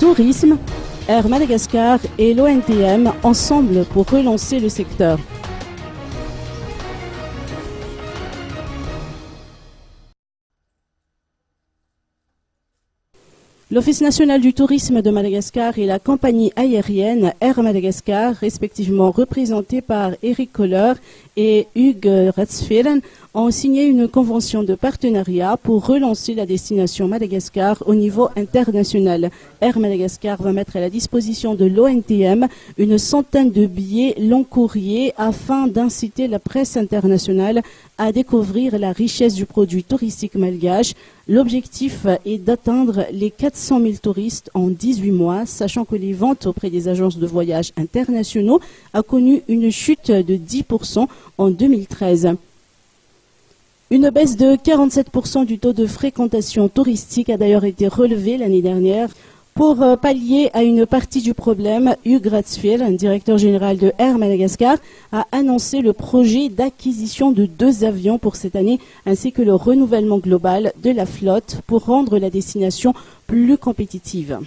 tourisme, Air Madagascar et l'ONTM ensemble pour relancer le secteur. L'Office national du tourisme de Madagascar et la compagnie aérienne Air Madagascar, respectivement représentés par Eric Kohler et Hugues Ratsfelen, ont signé une convention de partenariat pour relancer la destination Madagascar au niveau international. Air Madagascar va mettre à la disposition de l'ONTM une centaine de billets long courrier afin d'inciter la presse internationale à découvrir la richesse du produit touristique malgache. L'objectif est d'atteindre les 400 000 touristes en 18 mois, sachant que les ventes auprès des agences de voyage internationaux a connu une chute de 10% en 2013. Une baisse de 47% du taux de fréquentation touristique a d'ailleurs été relevée l'année dernière. Pour pallier à une partie du problème, Hugues Ratsfelen, directeur général de Air Madagascar, a annoncé le projet d'acquisition de 2 avions pour cette année, ainsi que le renouvellement global de la flotte pour rendre la destination plus compétitive.